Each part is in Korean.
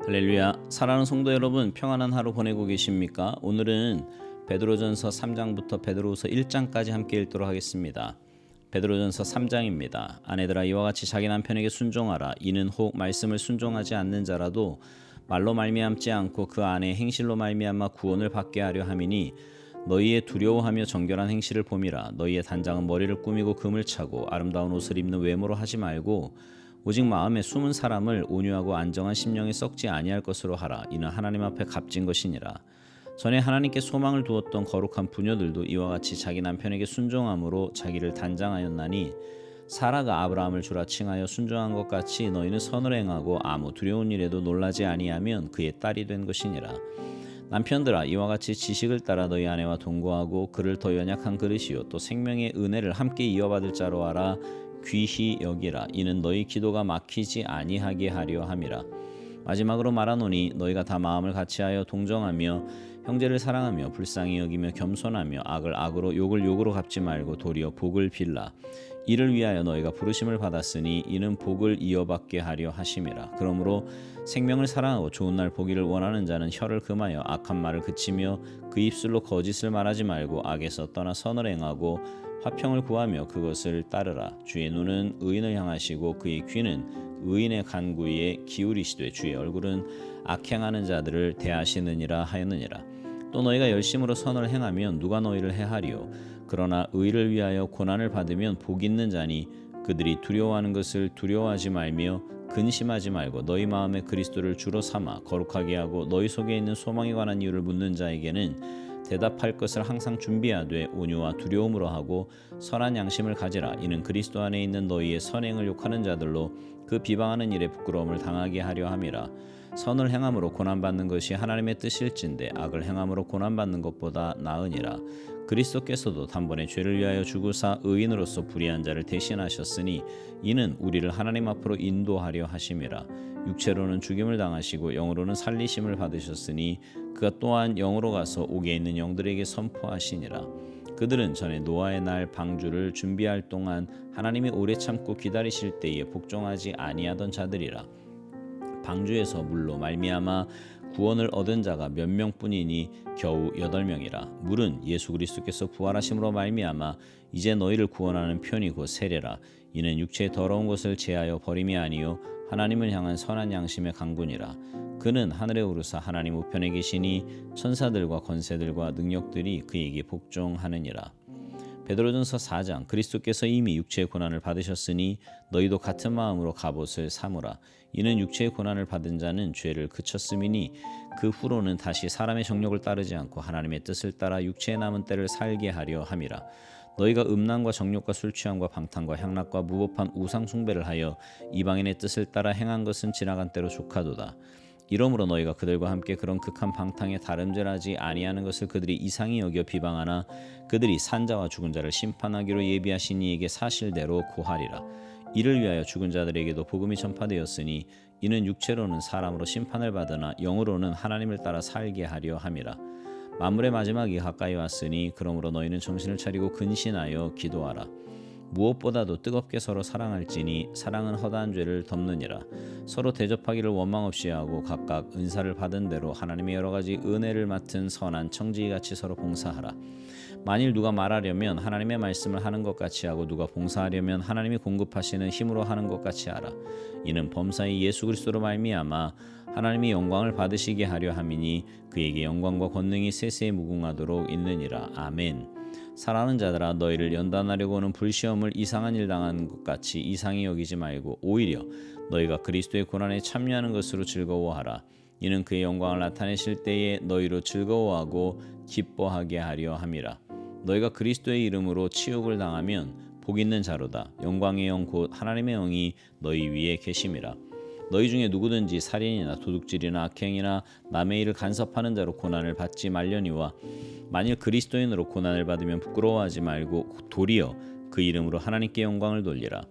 할렐루야. 사랑하는 성도 여러분, 평안한 하루 보내고 계십니까? 오늘은 베드로전서 3장부터 베드로후서 1장까지 함께 읽도록 하겠습니다. 베드로전서 3장입니다. 아내들아, 이와 같이 자기 남편에게 순종하라. 이는 혹 말씀을 순종하지 않는 자라도 말로 말미암지 않고 그 아내의 행실로 말미암아 구원을 받게 하려 함이니, 너희의 두려워하며 정결한 행실을 봄이라. 너희의 단장은 머리를 꾸미고 금을 차고 아름다운 옷을 입는 외모로 하지 말고 오직 마음에 숨은 사람을 온유하고 안정한 심령에 썩지 아니할 것으로 하라. 이는 하나님 앞에 값진 것이니라. 전에 하나님께 소망을 두었던 거룩한 부녀들도 이와 같이 자기 남편에게 순종함으로 자기를 단장하였나니, 사라가 아브라함을 주라 칭하여 순종한 것 같이 너희는 선을 행하고 아무 두려운 일에도 놀라지 아니하면 그의 딸이 된 것이니라. 남편들아, 이와 같이 지식을 따라 너희 아내와 동거하고 그를 더 연약한 그릇이요 또 생명의 은혜를 함께 이어받을 자로 알아 귀히 여기라. 이는 너희 기도가 막히지 아니하게 하려 함이라. 마지막으로 말하노니, 너희가 다 마음을 같이하여 동정하며 형제를 사랑하며 불쌍히 여기며 겸손하며 악을 악으로 욕을 욕으로 갚지 말고 도리어 복을 빌라. 이를 위하여 너희가 부르심을 받았으니 이는 복을 이어받게 하려 하심이라. 그러므로 생명을 사랑하고 좋은 날 보기를 원하는 자는 혀를 금하여 악한 말을 그치며 그 입술로 거짓을 말하지 말고 악에서 떠나 선을 행하고 화평을 구하며 그것을 따르라. 주의 눈은 의인을 향하시고 그의 귀는 의인의 간구에 기울이시되 주의 얼굴은 악행하는 자들을 대하시느니라 하였느니라. 또 너희가 열심으로 선을 행하면 누가 너희를 해하리요? 그러나 의를 위하여 고난을 받으면 복 있는 자니, 그들이 두려워하는 것을 두려워하지 말며 근심하지 말고 너희 마음에 그리스도를 주로 삼아 거룩하게 하고, 너희 속에 있는 소망에 관한 이유를 묻는 자에게는 대답할 것을 항상 준비하되 온유와 두려움으로 하고 선한 양심을 가지라. 이는 그리스도 안에 있는 너희의 선행을 욕하는 자들로 그 비방하는 일에 부끄러움을 당하게 하려 함이라. 선을 행함으로 고난받는 것이 하나님의 뜻일진데 악을 행함으로 고난받는 것보다 나으니라. 그리스도께서도 단번에 죄를 위하여 죽으사 의인으로서 불의한 자를 대신하셨으니, 이는 우리를 하나님 앞으로 인도하려 하심이라. 육체로는 죽임을 당하시고 영으로는 살리심을 받으셨으니 그가 또한 영으로 가서 옥에 있는 영들에게 선포하시니라. 그들은 전에 노아의 날 방주를 준비할 동안 하나님이 오래 참고 기다리실 때에 복종하지 아니하던 자들이라. 방주에서 물로 말미암아 구원을 얻은 자가 몇 명뿐이니 겨우 8명이라. 물은 예수 그리스도께서 부활하심으로 말미암아 이제 너희를 구원하는 편이 곧 세례라. 이는 육체의 더러운 것을 제하여 버림이 아니요 하나님을 향한 선한 양심의 강군이라. 그는 하늘에 오르사 하나님 우편에 계시니 천사들과 권세들과 능력들이 그에게 복종하느니라. 베드로전서 4장. 그리스도께서 이미 육체의 고난을 받으셨으니 너희도 같은 마음으로 갑옷을 삼으라. 이는 육체의 고난을 받은 자는 죄를 그쳤음이니 그 후로는 다시 사람의 정욕을 따르지 않고 하나님의 뜻을 따라 육체에 남은 때를 살게 하려 함이라. 너희가 음란과 정욕과 술취함과 방탕과 향락과 무법한 우상 숭배를 하여 이방인의 뜻을 따라 행한 것은 지나간 때로 족하도다. 이러므로 너희가 그들과 함께 그런 극한 방탕에 다름질하지 아니하는 것을 그들이 이상히 여겨 비방하나, 그들이 산자와 죽은 자를 심판하기로 예비하신 이에게 사실대로 고하리라. 이를 위하여 죽은 자들에게도 복음이 전파되었으니, 이는 육체로는 사람으로 심판을 받으나 영으로는 하나님을 따라 살게 하려 함이라. 만물의 마지막이 가까이 왔으니 그러므로 너희는 정신을 차리고 근신하여 기도하라. 무엇보다도 뜨겁게 서로 사랑할지니 사랑은 허다한 죄를 덮느니라. 서로 대접하기를 원망 없이 하고 각각 은사를 받은 대로 하나님의 여러 가지 은혜를 맡은 선한 청지기같이 서로 봉사하라. 만일 누가 말하려면 하나님의 말씀을 하는 것 같이 하고, 누가 봉사하려면 하나님이 공급하시는 힘으로 하는 것 같이 하라. 이는 범사의 예수 그리스도로 말미암아 하나님이 영광을 받으시게 하려 함이니 그에게 영광과 권능이 세세에 무궁하도록 있느니라. 아멘. 사랑하는 자들아, 너희를 연단하려고 하는 불시험을 이상한 일 당한 것 같이 이상히 여기지 말고 오히려 너희가 그리스도의 고난에 참여하는 것으로 즐거워하라. 이는 그의 영광을 나타내실 때에 너희로 즐거워하고 기뻐하게 하려 함이라. 너희가 그리스도의 이름으로 치욕을 당하면 복 있는 자로다. 영광의 영 곧 하나님의 영이 너희 위에 계심이라. 너희 중에 누구든지 살인이나 도둑질이나 악행이나 남의 일을 간섭하는 자로 고난을 받지 말려니와, 만일 그리스도인으로 고난을 받으면 부끄러워하지 말고 도리어 그 이름으로 하나님께 영광을 돌리라.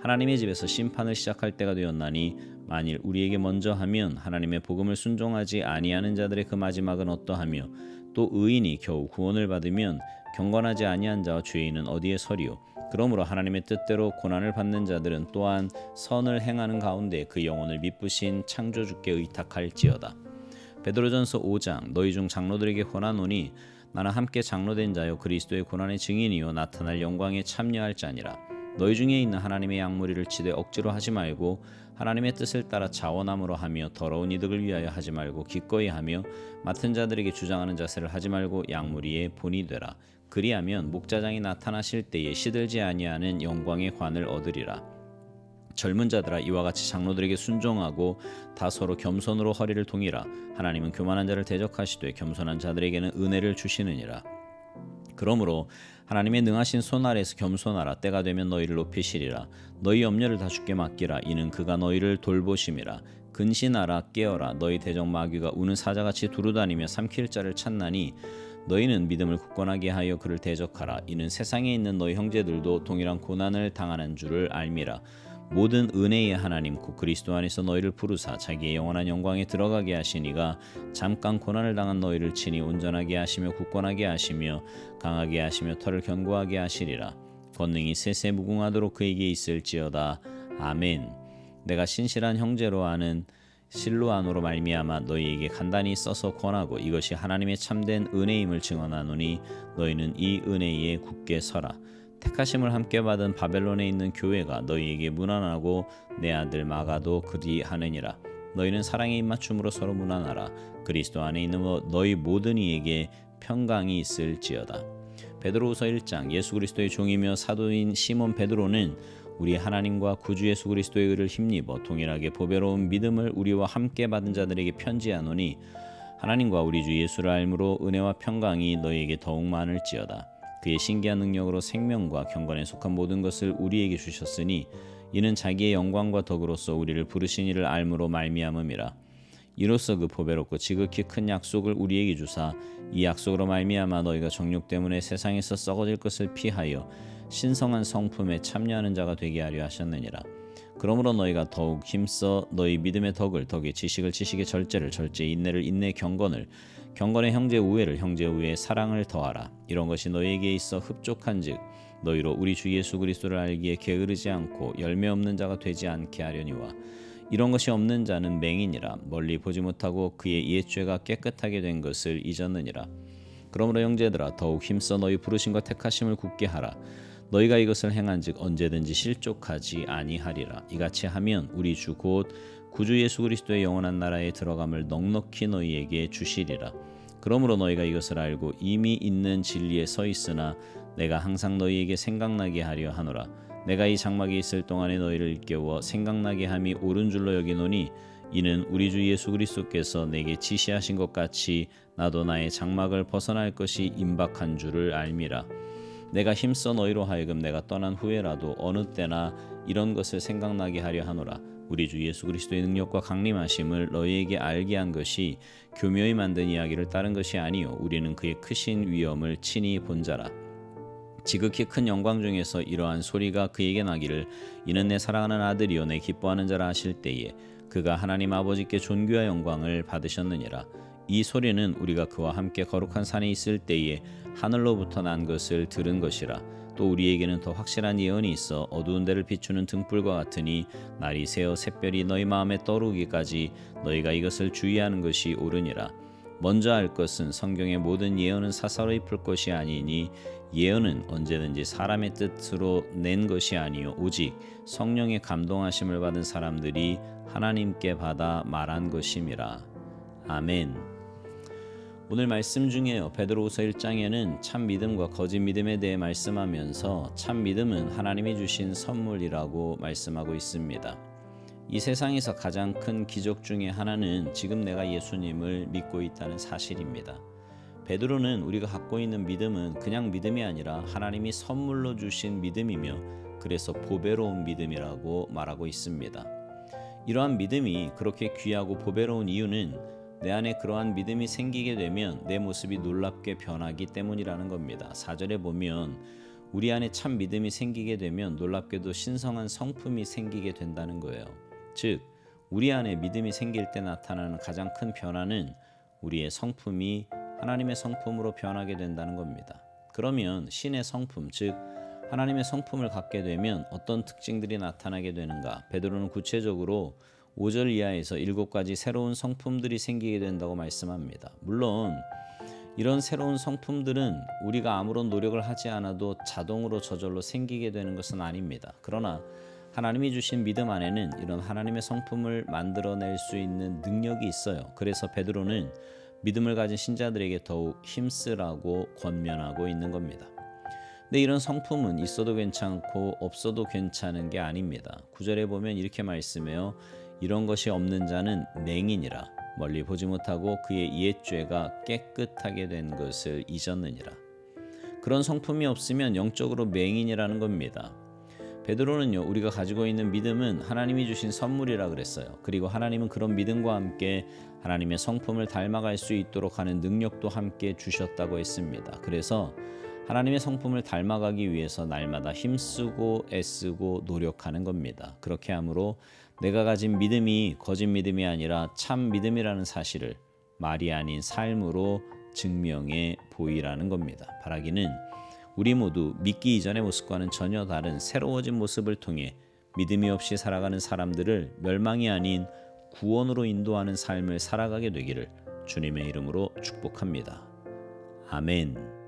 하나님의 집에서 심판을 시작할 때가 되었나니, 만일 우리에게 먼저 하면 하나님의 복음을 순종하지 아니하는 자들의 그 마지막은 어떠하며, 또 의인이 겨우 구원을 받으면 경건하지 아니한 자와 죄인은 어디에 서리요? 그러므로 하나님의 뜻대로 고난을 받는 자들은 또한 선을 행하는 가운데 그 영혼을 미쁘신 창조주께 의탁할지어다. 베드로전서 5장 너희 중 장로들에게 권하노니 나는 함께 장로된 자요 그리스도의 고난의 증인이요 나타날 영광에 참여할 자니라. 너희 중에 있는 하나님의 양무리를 치되 억지로 하지 말고 하나님의 뜻을 따라 자원함으로 하며 더러운 이득을 위하여 하지 말고 기꺼이 하며 맡은 자들에게 주장하는 자세를 하지 말고 양무리의 본이 되라. 그리하면 목자장이 나타나실 때에 시들지 아니하는 영광의 관을 얻으리라. 젊은 자들아 이와 같이 장로들에게 순종하고 다 서로 겸손으로 허리를 동이라. 하나님은 교만한 자를 대적하시되 겸손한 자들에게는 은혜를 주시느니라. 그러므로 하나님의 능하신 손 아래에서 겸손하라. 때가 되면 너희를 높이시리라. 너희 염려를 다 주께 맡기라. 이는 그가 너희를 돌보심이라. 근신하라 깨어라. 너희 대적 마귀가 우는 사자같이 두루다니며 삼킬 자를 찾나니 너희는 믿음을 굳건하게 하여 그를 대적하라. 이는 세상에 있는 너희 형제들도 동일한 고난을 당하는 줄을 알미라. 모든 은혜의 하나님 곧 그리스도 안에서 너희를 부르사 자기의 영원한 영광에 들어가게 하시니가 잠깐 고난을 당한 너희를 친히 온전하게 하시며 굳건하게 하시며 강하게 하시며 털을 견고하게 하시리라. 권능이 세세 무궁하도록 그에게 있을지어다. 아멘. 내가 신실한 형제로 아는 실로아노로 말미암아 너희에게 간단히 써서 권하고 이것이 하나님의 참된 은혜임을 증언하노니 너희는 이 은혜에 굳게 서라. 택하심을 함께 받은 바벨론에 있는 교회가 너희에게 문안하고 내 아들 마가도 그리하느니라. 너희는 사랑의 입맞춤으로 서로 문안하라. 그리스도 안에 있는 너희 모든 이에게 평강이 있을지어다. 베드로후서 1장 예수 그리스도의 종이며 사도인 시몬 베드로는 우리 하나님과 구주 예수 그리스도의 의를 힘입어 동일하게 보배로운 믿음을 우리와 함께 받은 자들에게 편지하노니 하나님과 우리 주 예수를 알므로 은혜와 평강이 너희에게 더욱 많을지어다. 그의 신기한 능력으로 생명과 경건에 속한 모든 것을 우리에게 주셨으니 이는 자기의 영광과 덕으로서 우리를 부르신 이를 알므로 말미암음이라. 이로써 그 보배롭고 지극히 큰 약속을 우리에게 주사 이 약속으로 말미암아 너희가 정욕 때문에 세상에서 썩어질 것을 피하여 신성한 성품에 참여하는 자가 되게 하려 하셨느니라. 그러므로 너희가 더욱 힘써 너희 믿음의 덕을 덕의 지식을 지식의 절제를 절제의 인내를 인내의 경건을 경건의 형제 우애를 형제 우애의 사랑을 더하라. 이런 것이 너희에게 있어 흡족한즉 너희로 우리 주 예수 그리스도를 알기에 게으르지 않고 열매 없는 자가 되지 않게 하려니와 이런 것이 없는 자는 맹인이라 멀리 보지 못하고 그의 옛죄가 깨끗하게 된 것을 잊었느니라. 그러므로 형제들아 더욱 힘써 너희 부르심과 택하심을 굳게 하라. 너희가 이것을 행한즉 언제든지 실족하지 아니하리라. 이같이 하면 우리 주 곧 구주 예수 그리스도의 영원한 나라에 들어감을 넉넉히 너희에게 주시리라. 그러므로 너희가 이것을 알고 이미 있는 진리에 서 있으나 내가 항상 너희에게 생각나게 하려 하노라. 내가 이 장막에 있을 동안에 너희를 일깨워 생각나게 함이 옳은 줄로 여기노니 이는 우리 주 예수 그리스도께서 내게 지시하신 것 같이 나도 나의 장막을 벗어날 것이 임박한 줄을 알미라. 내가 힘써 너희로 하여금 내가 떠난 후에라도 어느 때나 이런 것을 생각나게 하려 하노라. 우리 주 예수 그리스도의 능력과 강림하심을 너희에게 알게 한 것이 교묘히 만든 이야기를 따른 것이 아니요 우리는 그의 크신 위엄을 친히 본 자라. 지극히 큰 영광 중에서 이러한 소리가 그에게 나기를 이는 내 사랑하는 아들이요 내 기뻐하는 자라 하실 때에 그가 하나님 아버지께 존귀와 영광을 받으셨느니라. 이 소리는 우리가 그와 함께 거룩한 산에 있을 때에 하늘로부터 난 것을 들은 것이라. 또 우리에게는 더 확실한 예언이 있어 어두운 데를 비추는 등불과 같으니 날이 새어 샛별이 너희 마음에 떠오르기까지 너희가 이것을 주의하는 것이 옳으니라. 먼저 알 것은 성경의 모든 예언은 사사로이 풀 것이 아니니 예언은 언제든지 사람의 뜻으로 낸 것이 아니요 오직 성령의 감동하심을 받은 사람들이 하나님께 받아 말한 것임이라. 아멘. 오늘 말씀 중에요. 베드로후서 1장에는 참 믿음과 거짓 믿음에 대해 말씀하면서 참 믿음은 하나님이 주신 선물이라고 말씀하고 있습니다. 이 세상에서 가장 큰 기적 중에 하나는 지금 내가 예수님을 믿고 있다는 사실입니다. 베드로는 우리가 갖고 있는 믿음은 그냥 믿음이 아니라 하나님이 선물로 주신 믿음이며 그래서 보배로운 믿음이라고 말하고 있습니다. 이러한 믿음이 그렇게 귀하고 보배로운 이유는 내 안에 그러한 믿음이 생기게 되면 내 모습이 놀랍게 변하기 때문이라는 겁니다. 4절에 보면 우리 안에 참 믿음이 생기게 되면 놀랍게도 신성한 성품이 생기게 된다는 거예요. 즉 우리 안에 믿음이 생길 때 나타나는 가장 큰 변화는 우리의 성품이 하나님의 성품으로 변하게 된다는 겁니다. 그러면 신의 성품, 즉 하나님의 성품을 갖게 되면 어떤 특징들이 나타나게 되는가? 베드로는 구체적으로 5절 이하에서 7가지 새로운 성품들이 생기게 된다고 말씀합니다. 물론 이런 새로운 성품들은 우리가 아무런 노력을 하지 않아도 자동으로 저절로 생기게 되는 것은 아닙니다. 그러나 하나님이 주신 믿음 안에는 이런 하나님의 성품을 만들어낼 수 있는 능력이 있어요. 그래서 베드로는 믿음을 가진 신자들에게 더욱 힘쓰라고 권면하고 있는 겁니다. 근데 이런 성품은 있어도 괜찮고 없어도 괜찮은 게 아닙니다. 9절에 보면 이렇게 말씀해요. 이런 것이 없는 자는 맹인이라 멀리 보지 못하고 그의 옛죄가 깨끗하게 된 것을 잊었느니라. 그런 성품이 없으면 영적으로 맹인이라는 겁니다. 베드로는요, 우리가 가지고 있는 믿음은 하나님이 주신 선물이라 그랬어요. 그리고 하나님은 그런 믿음과 함께 하나님의 성품을 닮아갈 수 있도록 하는 능력도 함께 주셨다고 했습니다. 그래서 하나님의 성품을 닮아가기 위해서 날마다 힘쓰고 애쓰고 노력하는 겁니다. 그렇게 함으로 내가 가진 믿음이 거짓 믿음이 아니라 참 믿음이라는 사실을 말이 아닌 삶으로 증명해 보이라는 겁니다. 바라기는 우리 모두 믿기 이전의 모습과는 전혀 다른 새로워진 모습을 통해 믿음이 없이 살아가는 사람들을 멸망이 아닌 구원으로 인도하는 삶을 살아가게 되기를 주님의 이름으로 축복합니다. 아멘.